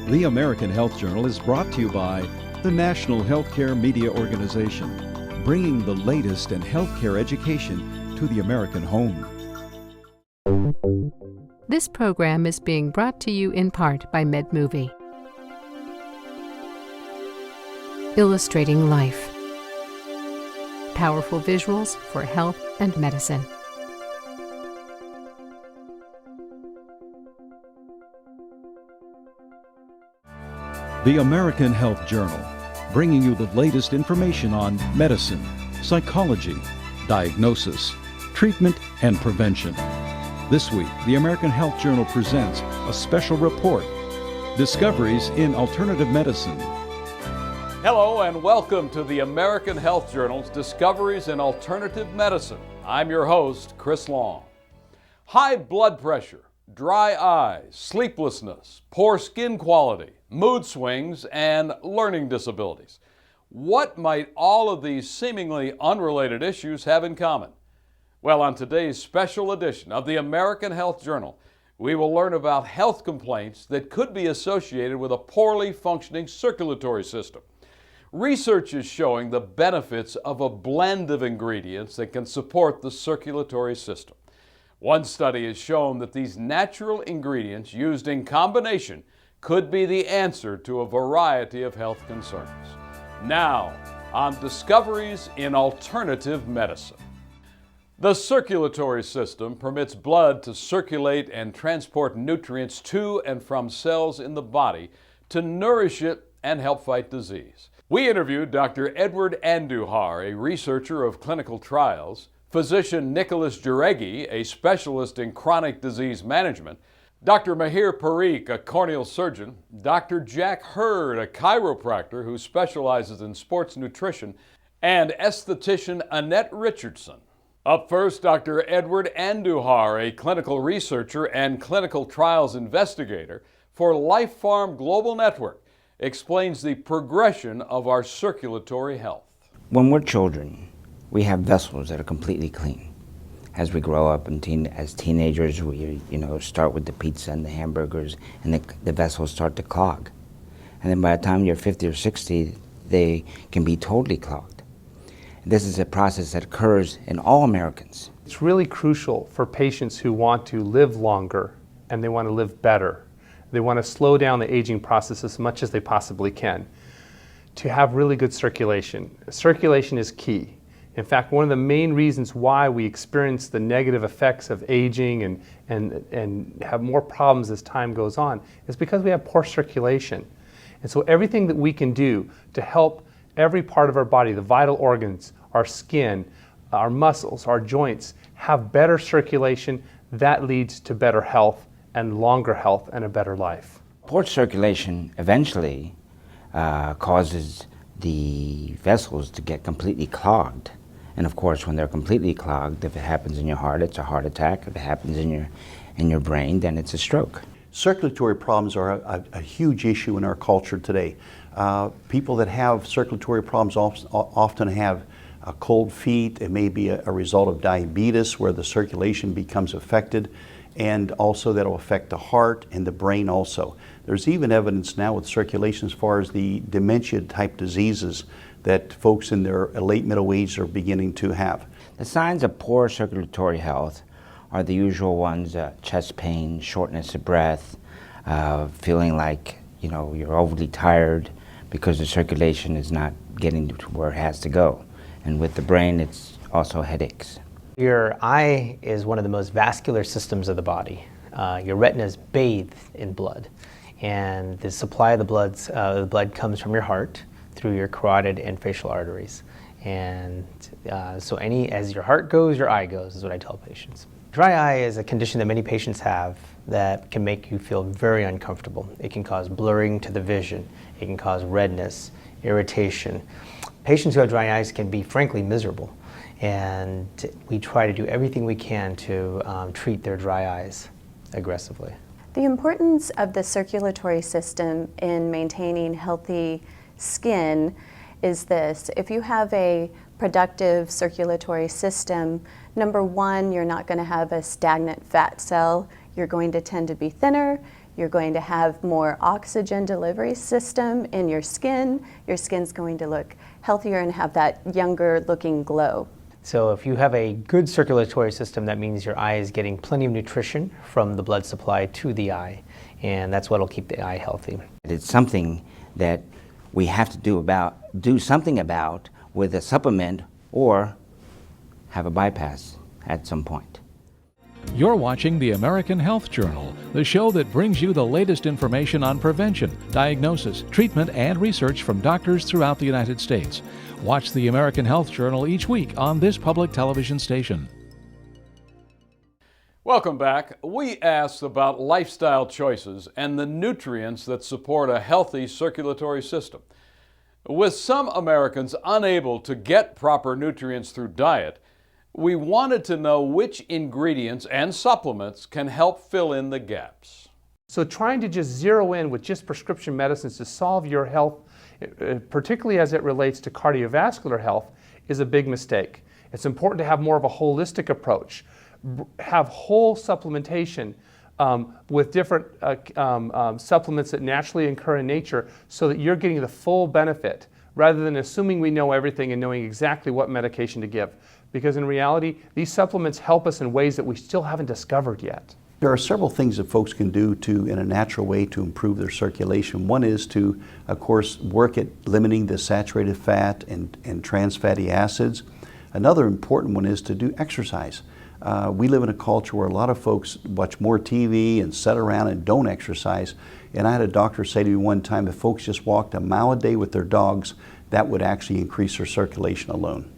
The American Health Journal is brought to you by the National Healthcare Media Organization, bringing the latest in healthcare education to the American home. This program is being brought to you in part by MedMovie. Illustrating life. Powerful visuals for health and medicine. The American Health Journal, bringing you the latest information on medicine, psychology, diagnosis, treatment, and prevention. This week, the American Health Journal presents a special report, Discoveries in Alternative Medicine. Hello and welcome to the American Health Journal's Discoveries in Alternative Medicine. I'm your host, Chris Long. High blood pressure, dry eyes, sleeplessness, poor skin quality, mood swings, and learning disabilities. What might all of these seemingly unrelated issues have in common? Well, on today's special edition of the American Health Journal, we will learn about health complaints that could be associated with a poorly functioning circulatory system. Research is showing the benefits of a blend of ingredients that can support the circulatory system. One study has shown that these natural ingredients used in combination could be the answer to a variety of health concerns. Now, on Discoveries in Alternative Medicine. The circulatory system permits blood to circulate and transport nutrients to and from cells in the body to nourish it and help fight disease. We interviewed Dr. Edward Andujar, a researcher of clinical trials, physician Nicholas Jareggi, a specialist in chronic disease management, Dr. Mahir Parikh, a corneal surgeon, Dr. Jack Hurd, a chiropractor who specializes in sports nutrition, and esthetician Annette Richardson. Up first, Dr. Edward Andujar, a clinical researcher and clinical trials investigator for LifePharm Global Network, explains the progression of our circulatory health. When we're children, we have vessels that are completely clean. As we grow up and as teenagers, we start with the pizza and the hamburgers, and the vessels start to clog. And then by the time you're 50 or 60, they can be totally clogged. This is a process that occurs in all Americans. It's really crucial for patients who want to live longer and they want to live better. They want to slow down the aging process as much as they possibly can, to have really good circulation. Circulation is key. In fact, one of the main reasons why we experience the negative effects of aging and have more problems as time goes on is because we have poor circulation. And so everything that we can do to help every part of our body, the vital organs, our skin, our muscles, our joints, have better circulation, that leads to better health and longer health and a better life. Poor circulation eventually causes the vessels to get completely clogged. And of course, when they're completely clogged, if it happens in your heart, it's a heart attack. If it happens in your brain, then it's a stroke. Circulatory problems are a huge issue in our culture today. People that have circulatory problems often have cold feet. It may be a result of diabetes where the circulation becomes affected, and also that'll affect the heart and the brain also. There's even evidence now with circulation as far as the dementia type diseases that folks in their late middle age are beginning to have. The signs of poor circulatory health are the usual ones: chest pain, shortness of breath, feeling like you're overly tired because the circulation is not getting to where it has to go. And with the brain, it's also headaches. Your eye is one of the most vascular systems of the body. Your retina is bathed in blood, and the supply of the blood comes from your heart through your carotid and facial arteries. And so as your heart goes, your eye goes, is what I tell patients. Dry eye is a condition that many patients have that can make you feel very uncomfortable. It can cause blurring to the vision. It can cause redness, irritation. Patients who have dry eyes can be frankly miserable. And we try to do everything we can to treat their dry eyes aggressively. The importance of the circulatory system in maintaining healthy skin is this. If you have a productive circulatory system, number one, you're not going to have a stagnant fat cell. You're going to tend to be thinner. You're going to have more oxygen delivery system in your skin. Your skin's going to look healthier and have that younger looking glow. So if you have a good circulatory system, that means your eye is getting plenty of nutrition from the blood supply to the eye, and that's what will keep the eye healthy. It's something that we have to do something about with a supplement or have a bypass at some point. You're watching the American Health Journal, the show that brings you the latest information on prevention, diagnosis, treatment, and research from doctors throughout the United States. Watch the American Health Journal each week on this public television station. Welcome back. We asked about lifestyle choices and the nutrients that support a healthy circulatory system. With some Americans unable to get proper nutrients through diet, we wanted to know which ingredients and supplements can help fill in the gaps. So trying to just zero in with just prescription medicines to solve your health, particularly as it relates to cardiovascular health, is a big mistake. It's important to have more of a holistic approach. Have whole supplementation with different supplements that naturally occur in nature so that you're getting the full benefit rather than assuming we know everything and knowing exactly what medication to give. Because in reality, these supplements help us in ways that we still haven't discovered yet. There are several things that folks can do in a natural way to improve their circulation. One is to, of course, work at limiting the saturated fat and trans fatty acids. Another important one is to do exercise. We live in a culture where a lot of folks watch more TV and sit around and don't exercise. And I had a doctor say to me one time, if folks just walked a mile a day with their dogs, that would actually increase their circulation alone.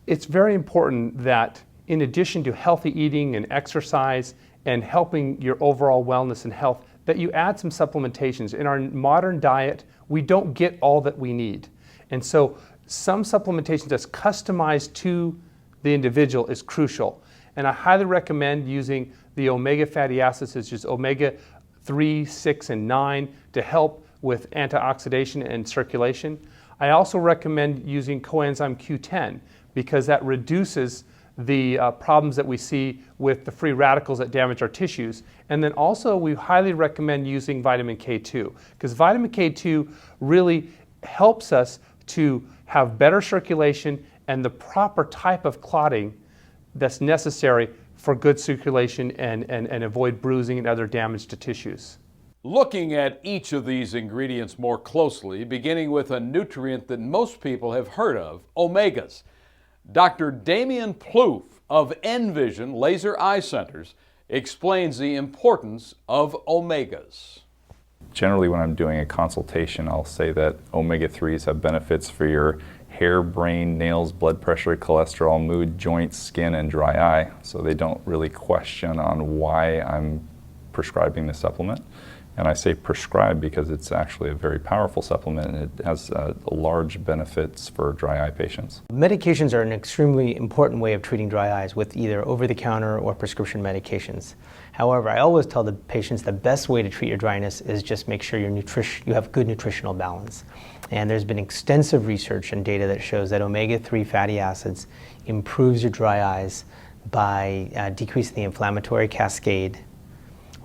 It's very important that in addition to healthy eating and exercise and helping your overall wellness and health, that you add some supplementations. In our modern diet, we don't get all that we need. And so some supplementation that's customized to the individual is crucial. And I highly recommend using the omega fatty acids, such as omega 3, 6, and 9 to help with antioxidation and circulation. I also recommend using coenzyme Q10 because that reduces the problems that we see with the free radicals that damage our tissues. And then also we highly recommend using vitamin K2 because vitamin K2 really helps us to have better circulation and the proper type of clotting that's necessary for good circulation and avoid bruising and other damage to tissues. Looking at each of these ingredients more closely, beginning with a nutrient that most people have heard of, omegas. Dr. Damian Plouffe of Envision Laser Eye Centers explains the importance of omegas. Generally, when I'm doing a consultation, I'll say that omega-3s have benefits for your hair, brain, nails, blood pressure, cholesterol, mood, joints, skin, and dry eye. So they don't really question on why I'm prescribing the supplement. And I say prescribe because it's actually a very powerful supplement and it has large benefits for dry eye patients. Medications are an extremely important way of treating dry eyes with either over-the-counter or prescription medications. However, I always tell the patients the best way to treat your dryness is just make sure you have good nutritional balance. And there's been extensive research and data that shows that omega-3 fatty acids improves your dry eyes by decreasing the inflammatory cascade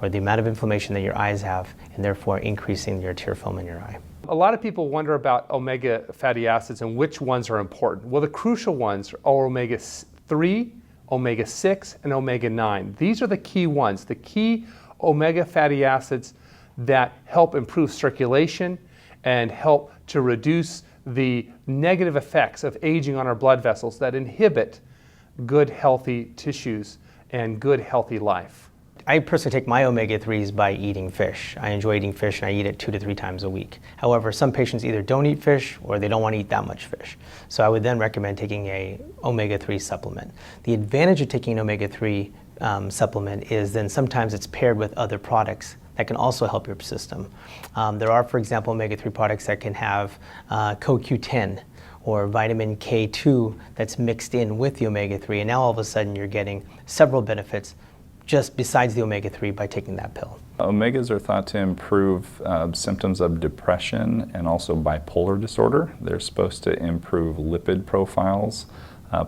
or the amount of inflammation that your eyes have, and therefore increasing your tear film in your eye. A lot of people wonder about omega fatty acids and which ones are important. Well, the crucial ones are omega-3, omega-6, and omega-9. These are the key ones, the key omega fatty acids that help improve circulation and help to reduce the negative effects of aging on our blood vessels that inhibit good healthy tissues and good healthy life. I personally take my omega-3s by eating fish. I enjoy eating fish and I eat it 2 to 3 times a week. However, some patients either don't eat fish or they don't want to eat that much fish. So I would then recommend taking a omega-3 supplement. The advantage of taking an omega-3 supplement is then sometimes it's paired with other products that can also help your system. There are, for example, omega-3 products that can have CoQ10 or vitamin K2 that's mixed in with the omega-3, and now all of a sudden you're getting several benefits just besides the omega-3 by taking that pill. Omegas are thought to improve symptoms of depression and also bipolar disorder. They're supposed to improve lipid profiles,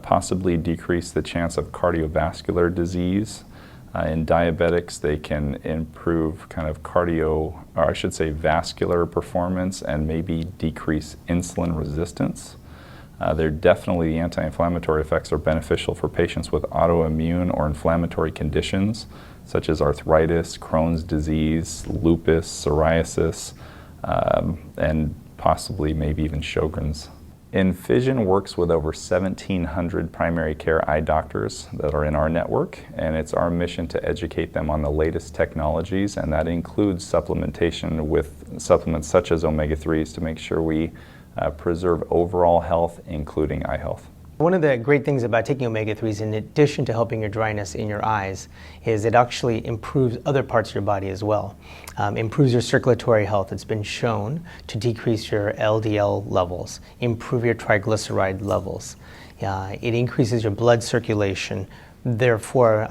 possibly decrease the chance of cardiovascular disease, In diabetics, they can improve kind of cardio, or I should say vascular performance, and maybe decrease insulin resistance. They're definitely, the anti-inflammatory effects are beneficial for patients with autoimmune or inflammatory conditions, such as arthritis, Crohn's disease, lupus, psoriasis, and possibly maybe even Sjogren's. Envision works with over 1,700 primary care eye doctors that are in our network, and it's our mission to educate them on the latest technologies, and that includes supplementation with supplements such as omega-3s to make sure we preserve overall health, including eye health. One of the great things about taking omega-3s, in addition to helping your dryness in your eyes, is it actually improves other parts of your body as well. Improves your circulatory health. It's been shown to decrease your LDL levels, improve your triglyceride levels. It increases your blood circulation, therefore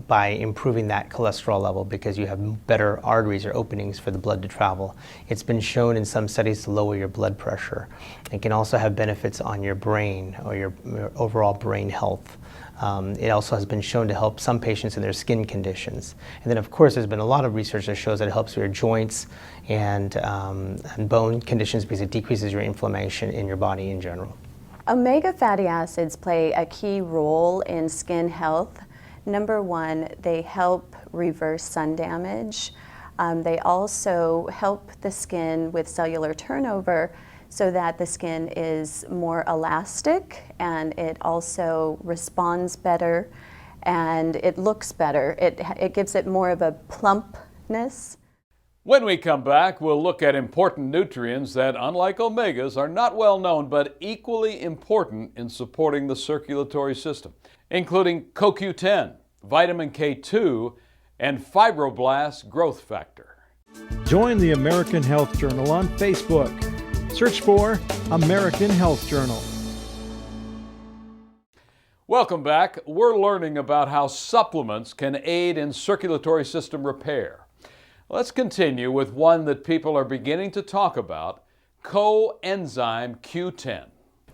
by improving that cholesterol level, because you have better arteries or openings for the blood to travel. It's been shown in some studies to lower your blood pressure. It can also have benefits on your brain or your overall brain health. It also has been shown to help some patients in their skin conditions. And then of course there's been a lot of research that shows that it helps your joints and bone conditions because it decreases your inflammation in your body in general. Omega fatty acids play a key role in skin health. Number one, they help reverse sun damage. They also help the skin with cellular turnover so that the skin is more elastic, and it also responds better and it looks better. It gives it more of a plumpness. When we come back, we'll look at important nutrients that, unlike omegas, are not well known but equally important in supporting the circulatory system, including CoQ10, vitamin K2, and fibroblast growth factor. Join the American Health Journal on Facebook. Search for American Health Journal. Welcome back. We're learning about how supplements can aid in circulatory system repair. Let's continue with one that people are beginning to talk about, coenzyme Q10.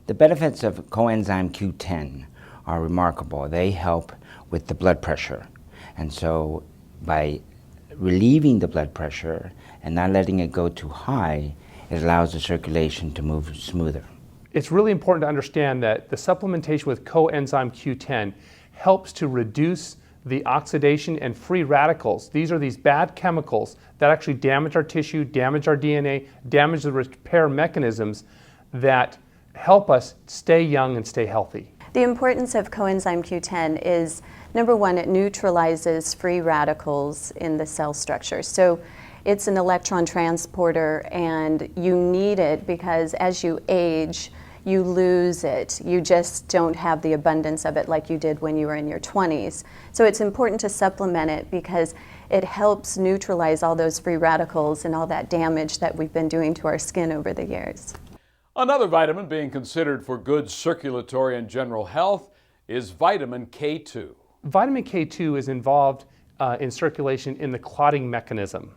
The benefits of coenzyme Q10 are remarkable. They help with the blood pressure. And so by relieving the blood pressure and not letting it go too high, it allows the circulation to move smoother. It's really important to understand that the supplementation with coenzyme Q10 helps to reduce the oxidation and free radicals. These are these bad chemicals that actually damage our tissue, damage our DNA, damage the repair mechanisms that help us stay young and stay healthy. The importance of coenzyme Q10 is, number one, it neutralizes free radicals in the cell structure. So it's an electron transporter, and you need it because as you age, you lose it. You just don't have the abundance of it like you did when you were in your 20s. So it's important to supplement it because it helps neutralize all those free radicals and all that damage that we've been doing to our skin over the years. Another vitamin being considered for good circulatory and general health is vitamin K2. Vitamin K2 is involved in circulation in the clotting mechanism.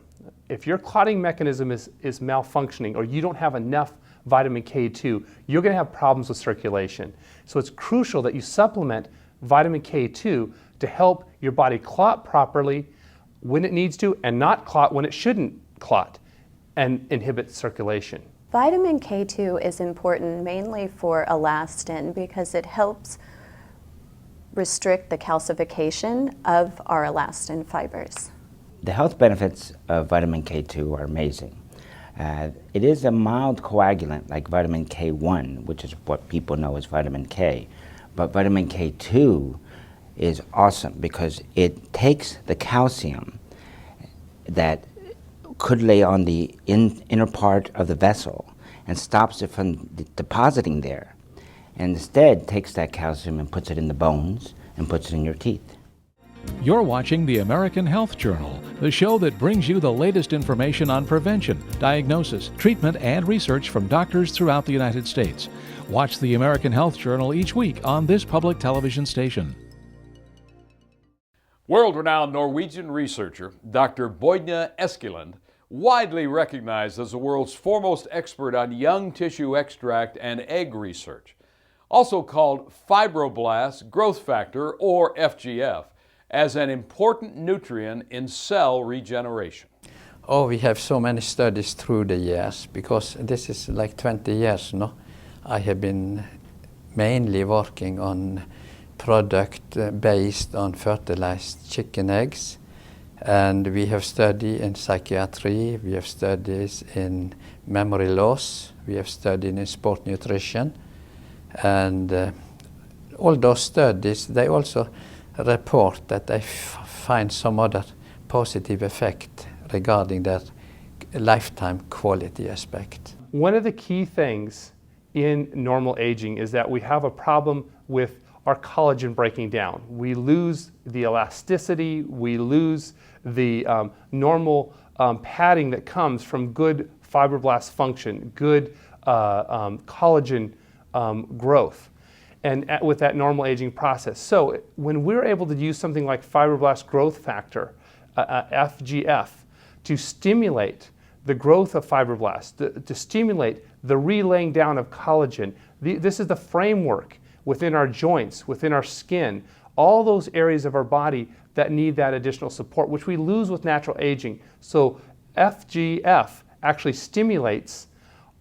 If your clotting mechanism is malfunctioning, or you don't have enough vitamin K2, you're going to have problems with circulation. So it's crucial that you supplement vitamin K2 to help your body clot properly when it needs to and not clot when it shouldn't clot and inhibit circulation. Vitamin K2 is important mainly for elastin because it helps restrict the calcification of our elastin fibers. The health benefits of vitamin K2 are amazing. It is a mild coagulant like vitamin K1, which is what people know as vitamin K. But vitamin K2 is awesome because it takes the calcium that could lay on the inner part of the vessel and stops it from depositing there. And instead takes that calcium and puts it in the bones and puts it in your teeth. You're watching the American Health Journal, the show that brings you the latest information on prevention, diagnosis, treatment, and research from doctors throughout the United States. Watch the American Health Journal each week on this public television station. World-renowned Norwegian researcher Dr. Boyne Eskeland, widely recognized as the world's foremost expert on young tissue extract and egg research, also called fibroblast growth factor, or FGF, as an important nutrient in cell regeneration. Oh, we have so many studies through the years, because this is like 20 years now. I have been mainly working on product based on fertilized chicken eggs. And we have studied in psychiatry, we have studies in memory loss, we have studied in sport nutrition. And all those studies, they also report that they find some other positive effect regarding that lifetime quality aspect. One of the key things in normal aging is that we have a problem with our collagen breaking down. We lose the elasticity, we lose the normal padding that comes from good fibroblast function, good collagen growth, and with that normal aging process. So when we're able to use something like fibroblast growth factor, FGF, to stimulate the growth of fibroblasts, to stimulate the relaying down of collagen, this is the framework within our joints, within our skin, all those areas of our body that need that additional support, which we lose with natural aging. So FGF actually stimulates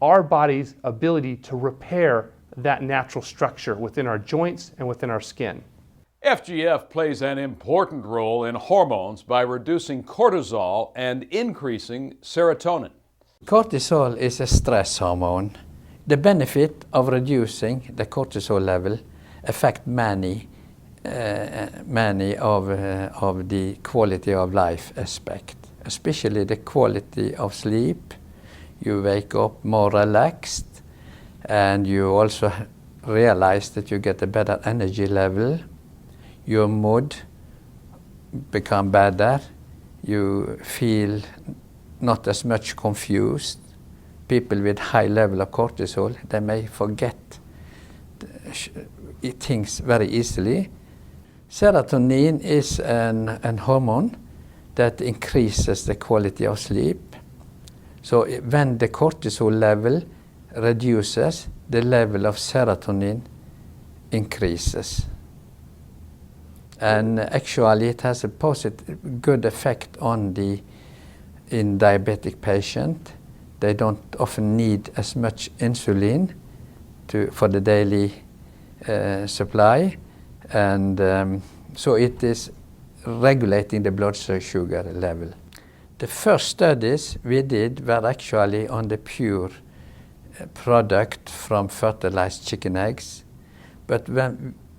our body's ability to repair that natural structure within our joints and within our skin. FGF plays an important role in hormones by reducing cortisol and increasing serotonin. Cortisol is a stress hormone. The benefit of reducing the cortisol level affect many of the quality of life aspect, especially the quality of sleep. You wake up more relaxed, and you also realize that you get a better energy level. Your mood become better. You feel not as much confused. People with high level of cortisol, they may forget things very easily. Serotonin is an hormone that increases the quality of sleep. So when the cortisol level reduces, the level of serotonin increases. And actually it has a positive, good effect in diabetic patient. They don't often need as much insulin for the daily supply, and so it is regulating the blood sugar level. The first studies we did were actually on the pure product from fertilized chicken eggs, but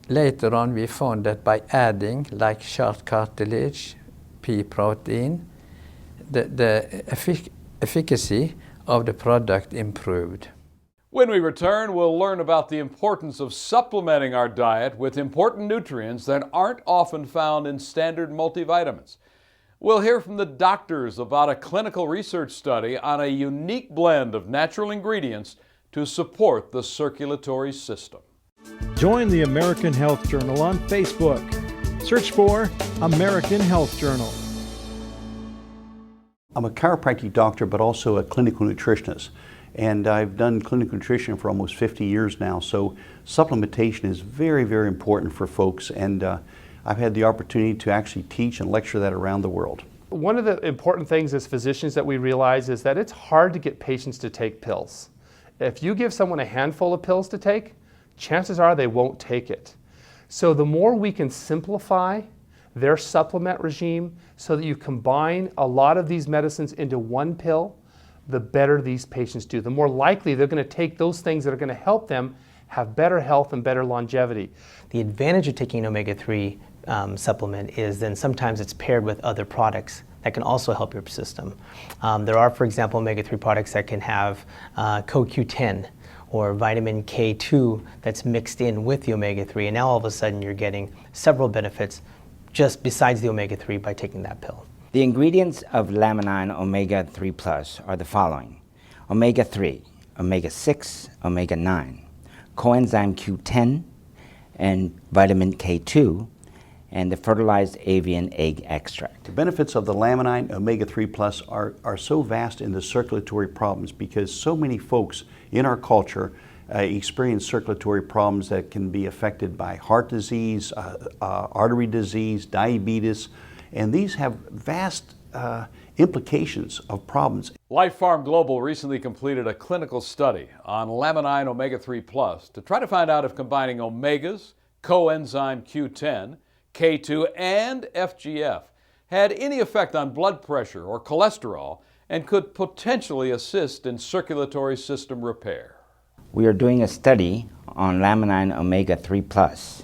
later on we found that by adding like shark cartilage, pea protein, the efficacy of the product improved. When we return, we'll learn about the importance of supplementing our diet with important nutrients that aren't often found in standard multivitamins. We'll hear from the doctors about a clinical research study on a unique blend of natural ingredients to support the circulatory system. Join the American Health Journal on Facebook. Search for American Health Journal. I'm a chiropractic doctor, but also a clinical nutritionist. And I've done clinical nutrition for almost 50 years now, so supplementation is very, very important for folks, and I've had the opportunity to actually teach and lecture that around the world. One of the important things as physicians that we realize is that it's hard to get patients to take pills. If you give someone a handful of pills to take, chances are they won't take it. So the more we can simplify their supplement regime so that you combine a lot of these medicines into one pill, the better these patients do. The more likely they're going to take those things that are going to help them have better health and better longevity. The advantage of taking an omega-3 supplement is then sometimes it's paired with other products that can also help your system. There are, for example, omega-3 products that can have CoQ10 or vitamin K2 that's mixed in with the omega-3, and now all of a sudden you're getting several benefits just besides the omega-3 by taking that pill. The ingredients of Laminine Omega-3 Plus are the following: omega-3, omega-6, omega-9, coenzyme Q10, and vitamin K2, and the fertilized avian egg extract. The benefits of the Laminine Omega-3 Plus are so vast in the circulatory problems because so many folks in our culture experience circulatory problems that can be affected by heart disease, artery disease, diabetes, and these have vast implications of problems. LifePharm Global recently completed a clinical study on Laminine Omega-3 Plus to try to find out if combining omegas, coenzyme Q10, K2, and FGF had any effect on blood pressure or cholesterol and could potentially assist in circulatory system repair. We are doing a study on Laminine Omega-3 Plus,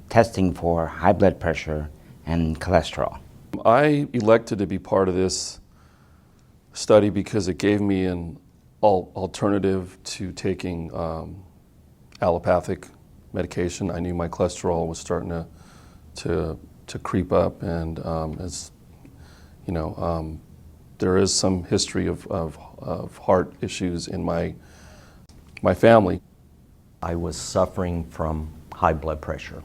testing for high blood pressure and cholesterol. I elected to be part of this study because it gave me an alternative to taking allopathic medication. I knew my cholesterol was starting to creep up, and as you know, there is some history of heart issues in my family. I was suffering from high blood pressure.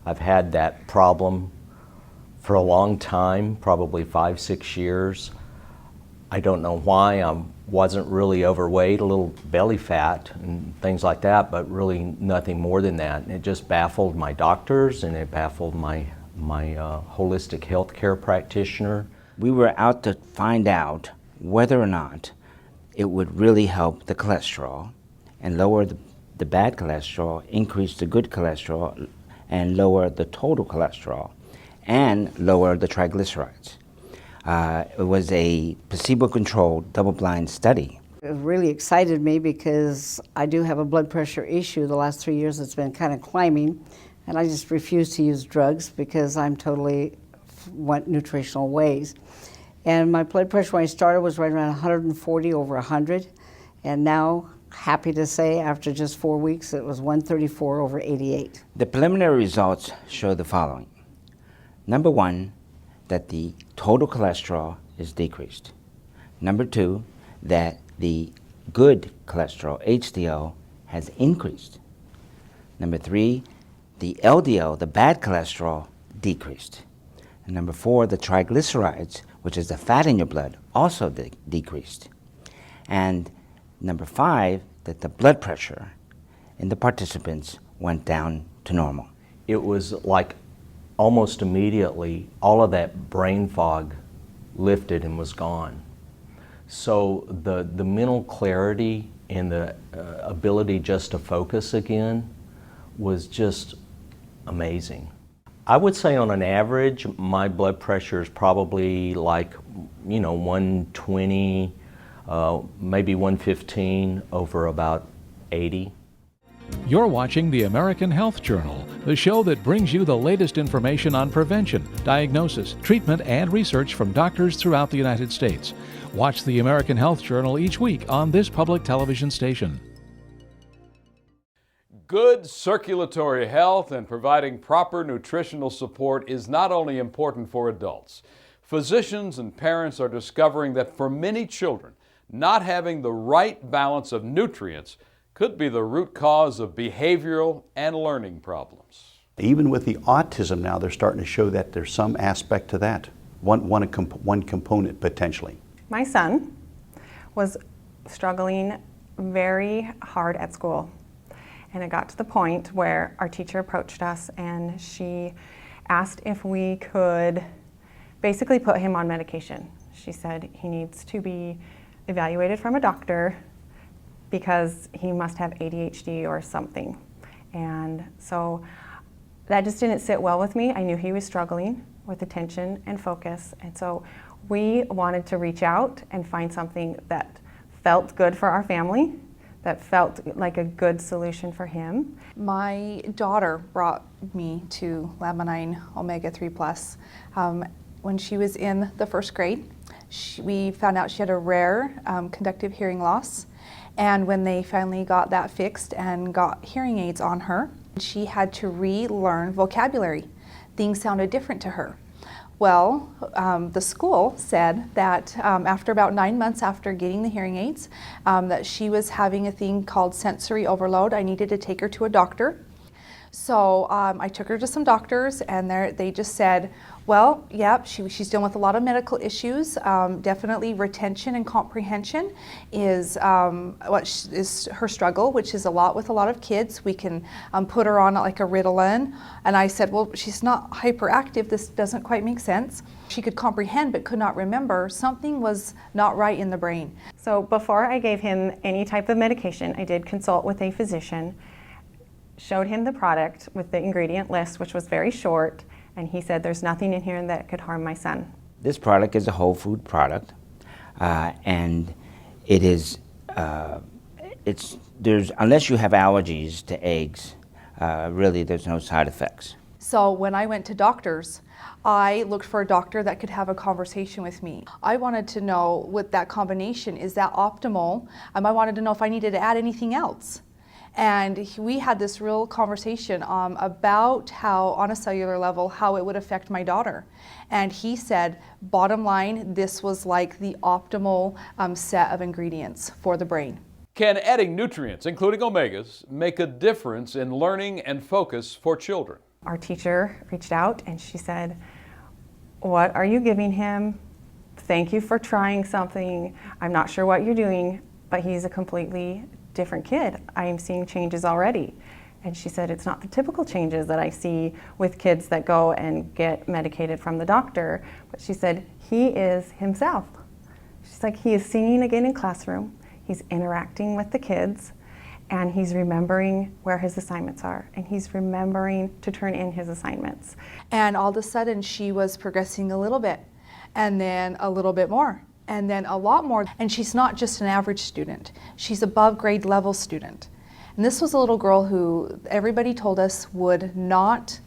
I've had that problem for a long time, probably 5-6 years. I don't know why. I wasn't really overweight, a little belly fat and things like that, but really nothing more than that. And it just baffled my doctors, and it baffled my holistic health care practitioner. We were out to find out whether or not it would really help the cholesterol and lower the bad cholesterol, increase the good cholesterol, and lower the total cholesterol, and lower the triglycerides. It was a placebo-controlled, double-blind study. It really excited me because I do have a blood pressure issue. The last 3 years it's been kind of climbing, and I just refuse to use drugs because I'm totally want nutritional ways. And my blood pressure when I started was right around 140 over 100, and now, happy to say, after just 4 weeks, it was 134 over 88. The preliminary results show the following. Number one, that the total cholesterol is decreased. Number two, that the good cholesterol, HDL, has increased. Number three, the LDL, the bad cholesterol, decreased. And number four, the triglycerides, which is the fat in your blood, also decreased. And number five, that the blood pressure in the participants went down to normal. It was like almost immediately all of that brain fog lifted and was gone. So the mental clarity and the ability just to focus again was just amazing. I would say on an average, my blood pressure is probably like, 120, maybe 115 over about 80. You're watching the American Health Journal, the show that brings you the latest information on prevention, diagnosis, treatment, and research from doctors throughout the United States. Watch the American Health Journal each week on this public television station. Good circulatory health and providing proper nutritional support is not only important for adults. Physicians and parents are discovering that for many children, not having the right balance of nutrients could be the root cause of behavioral and learning problems. Even with the autism now, they're starting to show that there's some aspect to that, one component potentially. My son was struggling very hard at school, and it got to the point where our teacher approached us and she asked if we could basically put him on medication. She said he needs to be evaluated from a doctor because he must have ADHD or something. And so that just didn't sit well with me. I knew he was struggling with attention and focus, and so we wanted to reach out and find something that felt good for our family, that felt like a good solution for him. My daughter brought me to Laminine Omega-3 Plus. When she was in the first grade, we found out she had a rare conductive hearing loss. And when they finally got that fixed and got hearing aids on her, she had to relearn vocabulary. Things sounded different to her. Well, the school said that after about 9 months after getting the hearing aids, that she was having a thing called sensory overload. I needed to take her to a doctor. So I took her to some doctors, and they just said, Well, yeah, she's dealing with a lot of medical issues. Definitely retention and comprehension is is her struggle, which is a lot with a lot of kids. We can put her on like a Ritalin, and I said, well, she's not hyperactive. This doesn't quite make sense. She could comprehend but could not remember. Something was not right in the brain. So before I gave him any type of medication, I did consult with a physician, showed him the product with the ingredient list, which was very short, and he said there's nothing in here that could harm my son. This product is a whole food product, and it is, unless you have allergies to eggs, really there's no side effects. So when I went to doctors, I looked for a doctor that could have a conversation with me. I wanted to know with that combination, is that optimal? I wanted to know if I needed to add anything else. And we had this real conversation about how, on a cellular level, how it would affect my daughter. And he said, bottom line, this was like the optimal set of ingredients for the brain. Can adding nutrients, including omegas, make a difference in learning and focus for children? Our teacher reached out and she said, what are you giving him? Thank you for trying something. I'm not sure what you're doing, but he's a completely different kid. I am seeing changes already. And she said, it's not the typical changes that I see with kids that go and get medicated from the doctor, but she said, he is himself. She's like, he is singing again in classroom, he's interacting with the kids, and he's remembering where his assignments are, and he's remembering to turn in his assignments. And all of a sudden she was progressing a little bit, and then a little bit more, and then a lot more. And she's not just an average student, she's above grade level student. And this was a little girl who everybody told us would not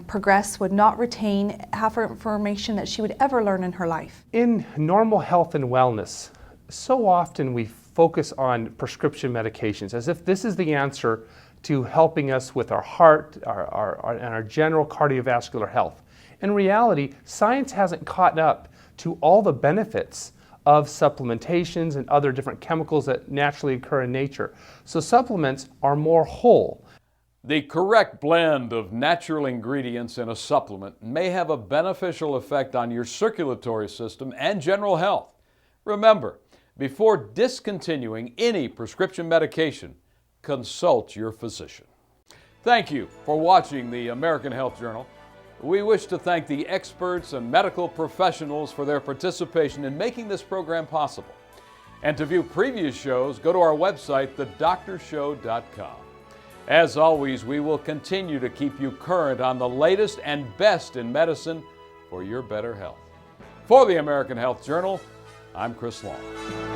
progress, would not retain half her information that she would ever learn in her life. In normal health and wellness, so often we focus on prescription medications as if this is the answer to helping us with our heart and our general cardiovascular health. In reality, science hasn't caught up to all the benefits of supplementations and other different chemicals that naturally occur in nature. So supplements are more whole. The correct blend of natural ingredients in a supplement may have a beneficial effect on your circulatory system and general health. Remember, before discontinuing any prescription medication, consult your physician. Thank you for watching the American Health Journal. We wish to thank the experts and medical professionals for their participation in making this program possible. And to view previous shows, go to our website, thedoctorshow.com. As always, we will continue to keep you current on the latest and best in medicine for your better health. For the American Health Journal, I'm Chris Long.